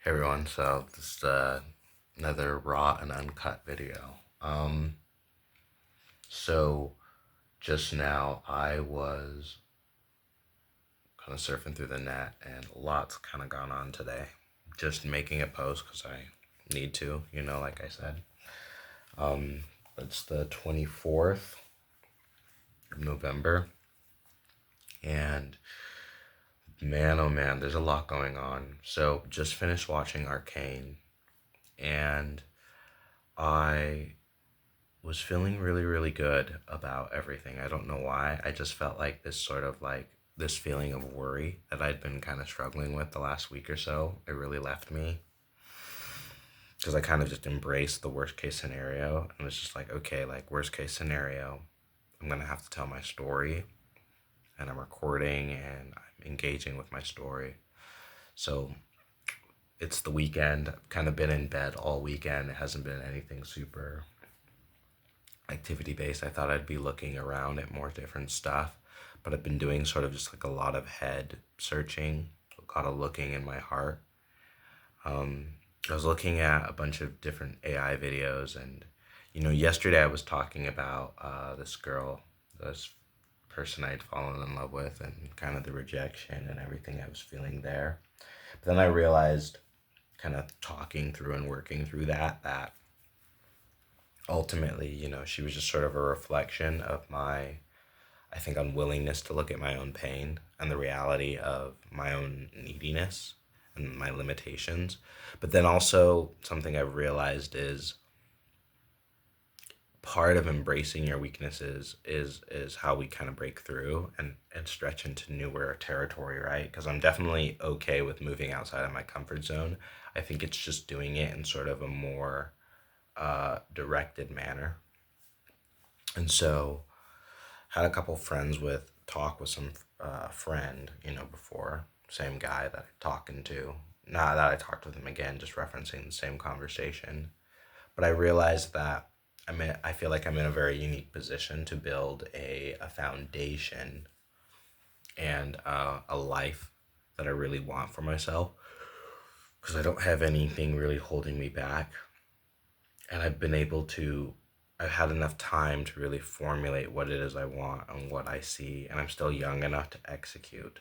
Hey everyone, so this is another raw and uncut video. So just now I was kind of surfing through the net and lots kind of gone on today. Just making a post because I need to, like I said. Um, it's the 24th of November, and man, oh man, there's a lot going on. So just finished watching Arcane, and I was feeling really, really good about everything. I don't know why. I just felt like this sort of like this feeling of worry that I'd been kind of struggling with the last week or so. It really left me because I kind of just embraced the worst case scenario and was just like, okay, like worst case scenario, I'm going to have to tell my story, and I'm recording and I'm engaging with my story. So it's the weekend. I've kind of been in bed all weekend. It hasn't been anything super activity based. I thought I'd be looking around at more different stuff, but I've been doing sort of just like a lot of head searching, a lot of looking in my heart. Um, I was looking at a bunch of different AI videos, and yesterday I was talking about this girl, this person I'd fallen in love with, and kind of the rejection and everything I was feeling there. But then I realized, kind of talking through and working through that ultimately, she was just sort of a reflection of my, I think, unwillingness to look at my own pain and the reality of my own neediness and my limitations. But then also, something I've realized is part of embracing your weaknesses is how we kind of break through and stretch into newer territory, right? Because I'm definitely okay with moving outside of my comfort zone. I think it's just doing it in sort of a more directed manner. And so had a couple friends with talk with some friend, before, same guy that I'm talking to. Not that I talked with him again, just referencing the same conversation. But I realized that I feel like I'm in a very unique position to build a foundation and a life that I really want for myself, because I don't have anything really holding me back. And I've had enough time to really formulate what it is I want and what I see, and I'm still young enough to execute.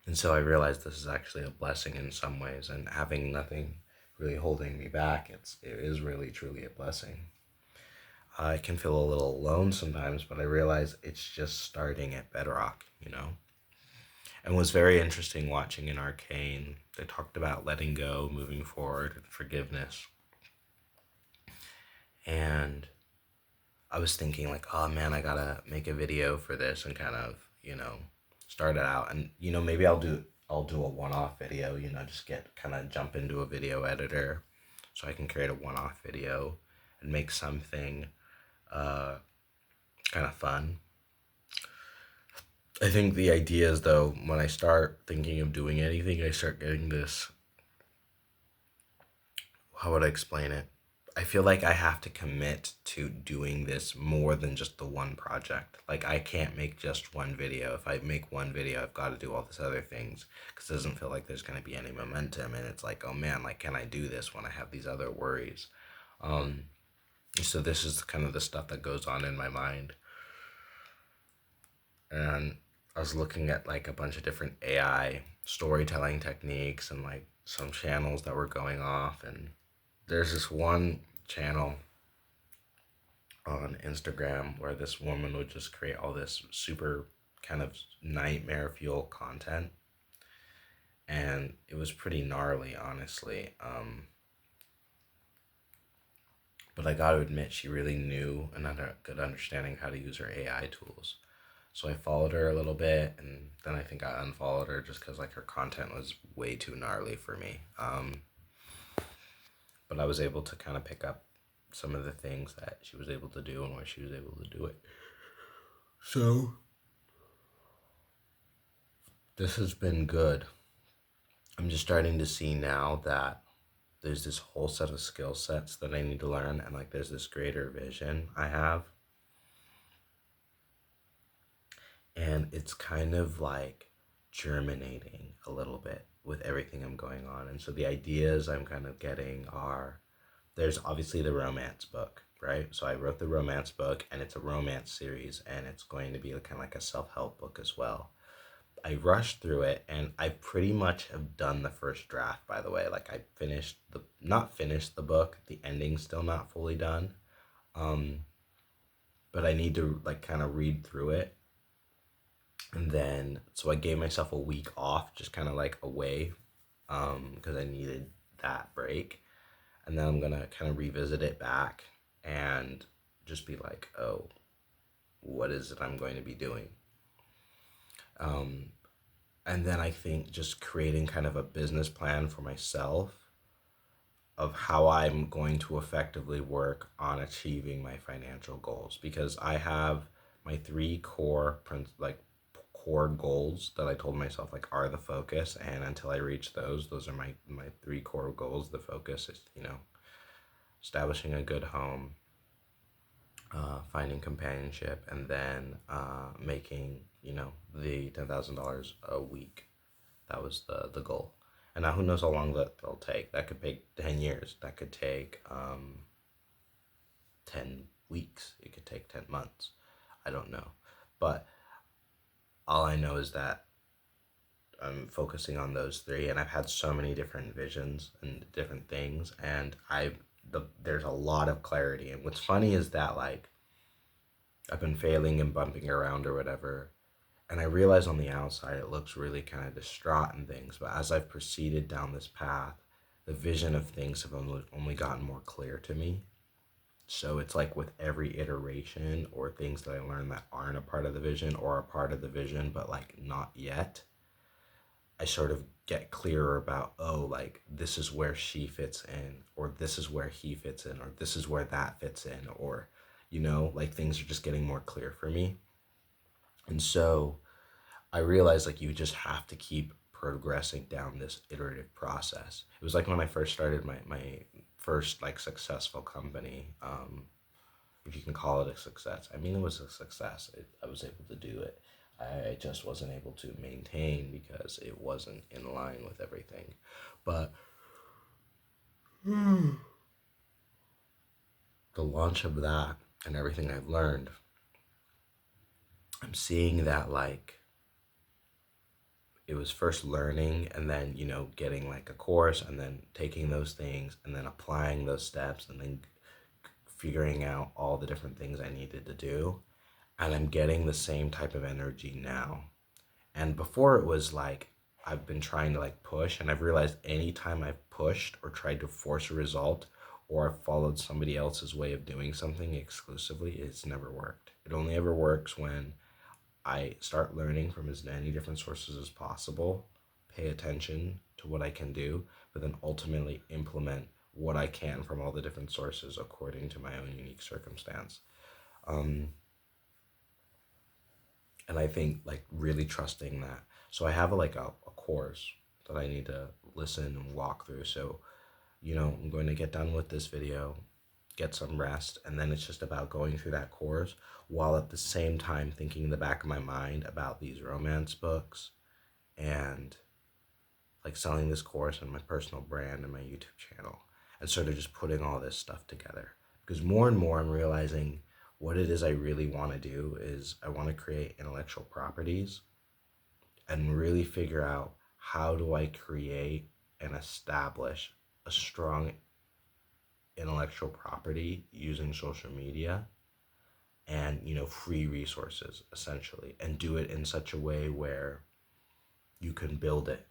And so I realized this is actually a blessing in some ways, and having nothing really holding me back, it is really truly a blessing. I can feel a little alone sometimes, but I realize it's just starting at bedrock. And it was very interesting watching in Arcane. They talked about letting go, moving forward, and forgiveness. And I was thinking like, oh man, I gotta make a video for this and kind of, start it out. And maybe I'll do a one-off video, just get kind of jump into a video editor so I can create a one-off video and make something uh kind of fun. I think the idea is, though, when I start thinking of doing anything, I start getting this, how would I explain it? I feel like I have to commit to doing this more than just the one project. Like, I can't make just one video. If I make one video, I've got to do all these other things because it doesn't feel like there's going to be any momentum. And it's like, oh man, like, can I do this when I have these other worries? Um, so this is kind of the stuff that goes on in my mind. And I was looking at like a bunch of different AI storytelling techniques and like some channels that were going off. And there's this one channel on Instagram where this woman would just create all this super kind of nightmare fuel content. And it was pretty gnarly, honestly. But I got to admit, she really knew and had a good understanding how to use her AI tools. So I followed her a little bit, and then I think I unfollowed her just because like her content was way too gnarly for me. But I was able to kind of pick up some of the things that she was able to do and where she was able to do it. So this has been good. I'm just starting to see now that there's this whole set of skill sets that I need to learn, and like there's this greater vision I have. And it's kind of like germinating a little bit. with everything I'm going on. And so the ideas I'm kind of getting are, there's obviously the romance book, right? So I wrote the romance book, and it's a romance series, and it's going to be kind of like a self-help book as well. I rushed through it, and I pretty much have done the first draft, by the way. Like, I finished the, not finished the book, the ending's still not fully done. Um, but I need to like kind of read through it. And then, so I gave myself a week off, just kind of like away, because I needed that break. And then I'm gonna kind of revisit it back and just be like, oh, what is it I'm going to be doing? Um, and then I think just creating kind of a business plan for myself of how I'm going to effectively work on achieving my financial goals, because I have my three like core goals that I told myself like are the focus, and until I reach those are my three core goals. The focus is, establishing a good home, finding companionship, and then making the $10,000 a week. That was the goal. And now who knows how long that'll take? That could take 10 years. That could take 10 weeks. It could take 10 months. I don't know, but all I know is that I'm focusing on those three, and I've had so many different visions and different things, and there's a lot of clarity. And what's funny is that like I've been failing and bumping around or whatever, and I realize on the outside it looks really kind of distraught and things, but as I've proceeded down this path, the vision of things have only gotten more clear to me. So it's like with every iteration or things that I learn that aren't a part of the vision or a part of the vision but like not yet, I sort of get clearer about, oh, like this is where she fits in, or this is where he fits in, or this is where that fits in, or, like things are just getting more clear for me. And so I realized like you just have to keep progressing down this iterative process. It was like when I first started my first like successful company, if you can call it a success. I mean, it was a success. I was able to do it. I just wasn't able to maintain because it wasn't in line with everything. But the launch of that and everything I've learned, I'm seeing that like it was first learning, and then, getting like a course, and then taking those things and then applying those steps, and then figuring out all the different things I needed to do. And I'm getting the same type of energy now. And before it was like I've been trying to like push, and I've realized anytime I've pushed or tried to force a result, or I've followed somebody else's way of doing something exclusively, it's never worked. It only ever works when I start learning from as many different sources as possible, pay attention to what I can do, but then ultimately implement what I can from all the different sources according to my own unique circumstance. Um, and I think like really trusting that. So I have a course that I need to listen and walk through. So, I'm going to get done with this video, get some rest, and then it's just about going through that course while at the same time thinking in the back of my mind about these romance books and like selling this course and my personal brand and my YouTube channel, and sort of just putting all this stuff together. Because more and more I'm realizing what it is I really want to do is I want to create intellectual properties and really figure out how do I create and establish a strong intellectual property using social media and, free resources essentially, and do it in such a way where you can build it,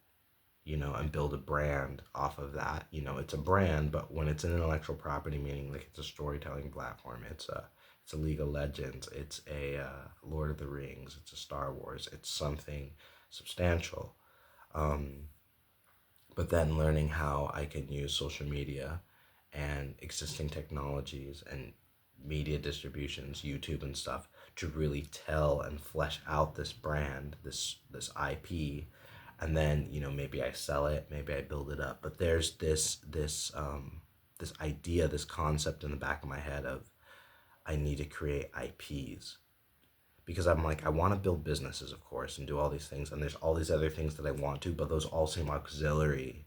and build a brand off of that. It's a brand, but when it's an intellectual property, meaning like it's a storytelling platform, it's a League of Legends, it's a Lord of the Rings, it's a Star Wars, it's something substantial. Um, but then learning how I can use social media and existing technologies and media distributions, YouTube and stuff, to really tell and flesh out this brand, this IP, and then, maybe I sell it, maybe I build it up. But there's this idea, this concept in the back of my head of I need to create IPs, because I'm like, I want to build businesses, of course, and do all these things, and there's all these other things that I want to, but those all seem auxiliary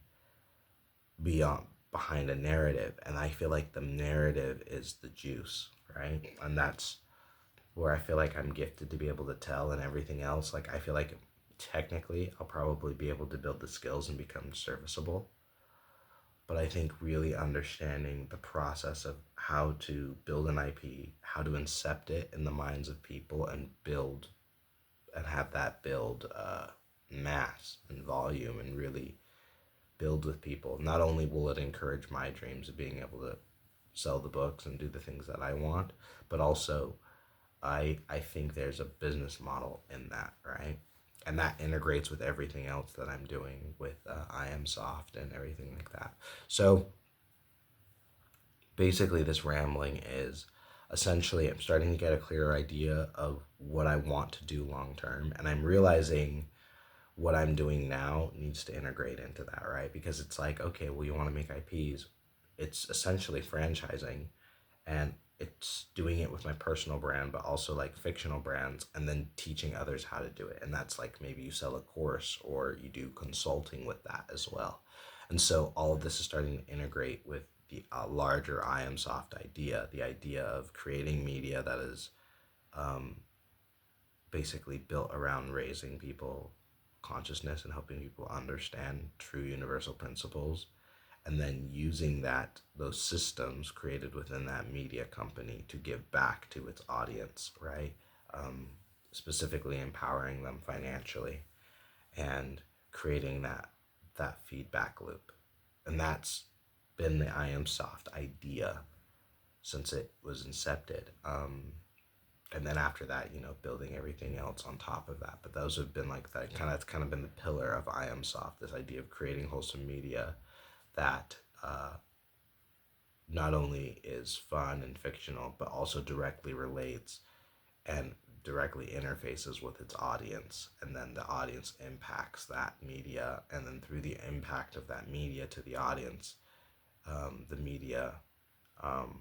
beyond behind a narrative, and I feel like the narrative is the juice, right? And that's where I feel like I'm gifted to be able to tell, and everything else, like I feel like technically I'll probably be able to build the skills and become serviceable. But I think really understanding the process of how to build an IP, how to incept it in the minds of people and build and have that build mass and volume and really build with people. Not only will it encourage my dreams of being able to sell the books and do the things that I want, but also I think there's a business model in that, right? And that integrates with everything else that I'm doing with I Am Soft and everything like that. So basically, this rambling is essentially I'm starting to get a clearer idea of what I want to do long term, and I'm realizing what I'm doing now needs to integrate into that, right? Because it's like, okay, well, you want to make IPs, it's essentially franchising, and it's doing it with my personal brand, but also like fictional brands, and then teaching others how to do it. And that's like maybe you sell a course or you do consulting with that as well. And so all of this is starting to integrate with the larger I Am Soft idea, the idea of creating media that is um, basically built around raising people consciousness and helping people understand true universal principles, and then using that those systems created within that media company to give back to its audience, right? um, Specifically empowering them financially and creating that feedback loop. And that's been the I Am Soft idea since it was incepted. And then after that, building everything else on top of that. But those have been like that kind of been the pillar of I Am Soft, this idea of creating wholesome media that not only is fun and fictional, but also directly relates and directly interfaces with its audience. And then the audience impacts that media. And then through the impact of that media to the audience, the media um,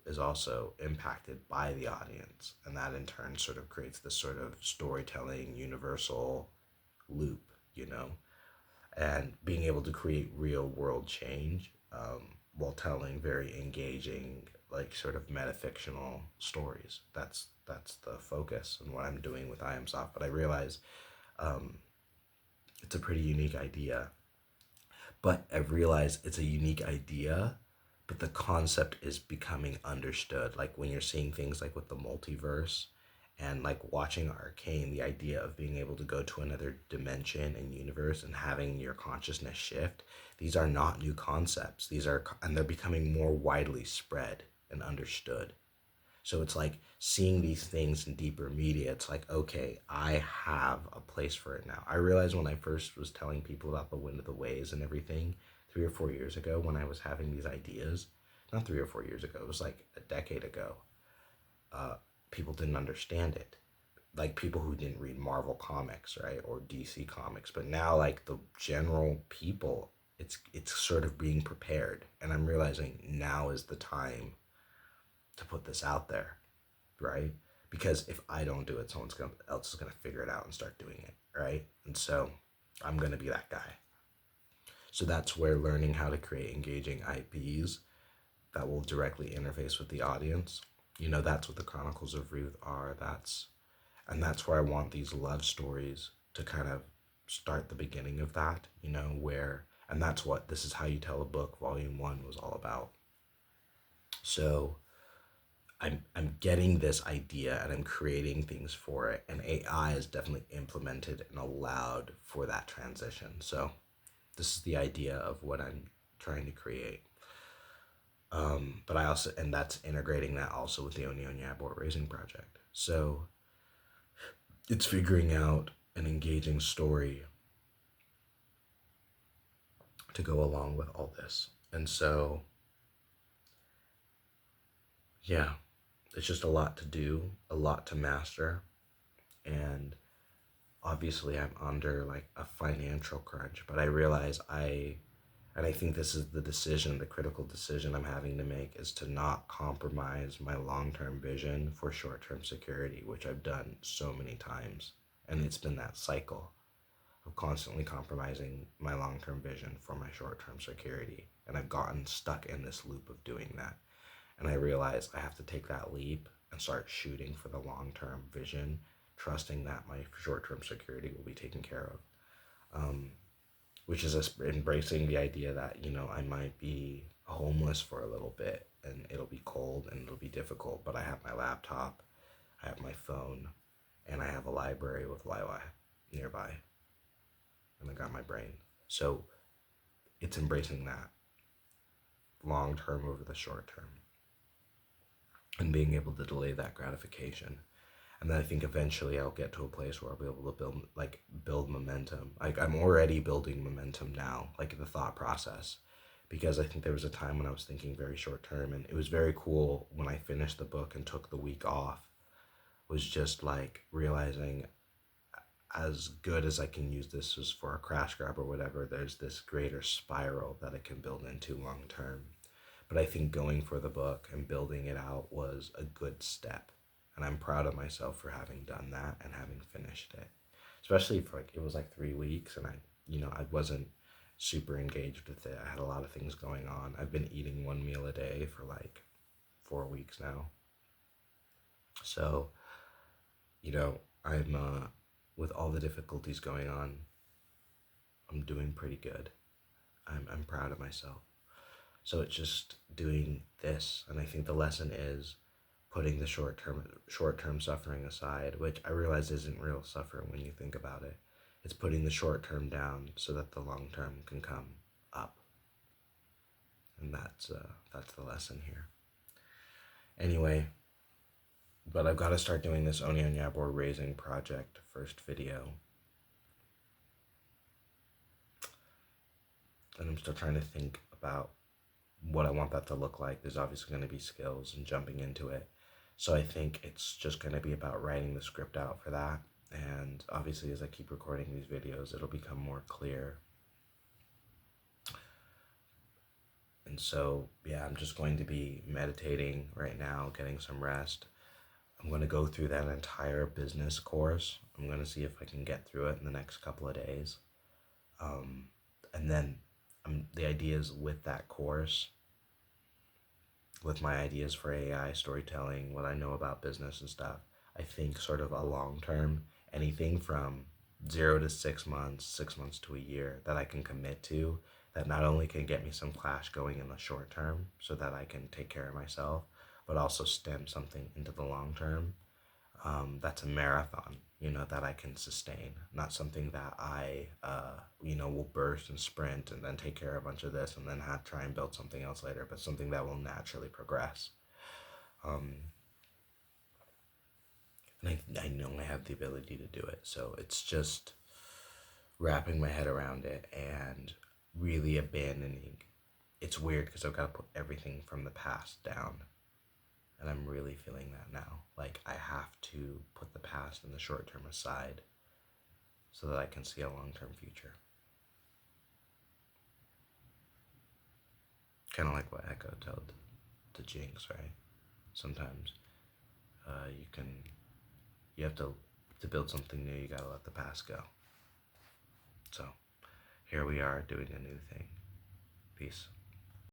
is also impacted by the audience. And that in turn sort of creates this sort of storytelling universal loop, and being able to create real world change while telling very engaging, like sort of metafictional stories. That's the focus and what I'm doing with I Am Soft. But I realize um, it's a pretty unique idea. But I've realized it's a unique idea, but the concept is becoming understood. Like when you're seeing things like with the multiverse and like watching Arcane, the idea of being able to go to another dimension and universe and having your consciousness shift, these are not new concepts. And they're becoming more widely spread and understood. So it's like seeing these things in deeper media, it's like, okay, I have a place for it now. I realized when I first was telling people about the Wind of the Ways and everything 3 or 4 years ago, when I was having these ideas, not 3 or 4 years ago, it was like a decade ago, uh, people didn't understand it. Like people who didn't read Marvel comics, right? Or DC comics. But now like the general people, it's sort of being prepared. And I'm realizing now is the time to put this out there, right? Because if I don't do it, else is gonna figure it out and start doing it, right? And so I'm gonna be that guy. So that's where learning how to create engaging IPs that will directly interface with the audience. That's what the Chronicles of Ruth are. That's where I want these love stories to kind of start the beginning of that, and that's what This Is How You Tell a Book, Volume 1 was all about. So I'm getting this idea and I'm creating things for it, and AI is definitely implemented and allowed for that transition. So this is the idea of what I'm trying to create. But and that's integrating that also with the Onya Abort Raising Project. So it's figuring out an engaging story to go along with all this. And so, yeah, it's just a lot to do, a lot to master. And obviously I'm under like a financial crunch, but I realize I And I think this is the decision, the critical decision I'm having to make, is to not compromise my long term vision for short term security, which I've done so many times. And it's been that cycle of constantly compromising my long term vision for my short term security. And I've gotten stuck in this loop of doing that. And I realize I have to take that leap and start shooting for the long term vision, trusting that my short term security will be taken care of. Which is embracing the idea that, I might be homeless for a little bit and it'll be cold and it'll be difficult, but I have my laptop, I have my phone, and I have a library with Wi-Fi nearby, and I got my brain. So it's embracing that long term over the short term and being able to delay that gratification. And then I think eventually I'll get to a place where I'll be able to build momentum. Like, I'm already building momentum now, like the thought process, because I think there was a time when I was thinking very short term, and it was very cool when I finished the book and took the week off, was just like realizing, as good as I can use this as for a crash grab or whatever, there's this greater spiral that I can build into long term. But I think going for the book and building it out was a good step. And I'm proud of myself for having done that and having finished it. Especially for it was like 3 weeks, and I wasn't super engaged with it. I had a lot of things going on. I've been eating one meal a day for like 4 weeks now. So, I'm with all the difficulties going on, I'm doing pretty good. I'm proud of myself. So it's just doing this, and I think the lesson is putting the short term suffering aside, which I realize isn't real suffering when you think about it. It's putting the short term down so that the long term can come up, and that's the lesson here. Anyway, but I've got to start doing this Onion Yabor raising project first video, and I'm still trying to think about what I want that to look like. There's obviously going to be skills and jumping into it. So I think it's just going to be about writing the script out for that. And obviously, as I keep recording these videos, it'll become more clear. And so, yeah, I'm just going to be meditating right now, getting some rest. I'm going to go through that entire business course. I'm going to see if I can get through it in the next couple of days. And then the ideas with that course, with my ideas for AI, storytelling, what I know about business and stuff, I think sort of a long term, anything from 0 to 6 months, 6 months to a year that I can commit to, that not only can get me some cash going in the short term so that I can take care of myself, but also stem something into the long term. That's a marathon, that I can sustain, not something that I, will burst and sprint and then take care of a bunch of this and then try and build something else later, but something that will naturally progress. And I know I have the ability to do it. So it's just wrapping my head around it and really abandoning. It's weird because I've got to put everything from the past down. And I'm really feeling that now. Like, I have to put the past and the short term aside so that I can see a long term future. Kind of like what Echo told the Jinx, right? Sometimes you have to build something new, you gotta let the past go. So, here we are doing a new thing. Peace.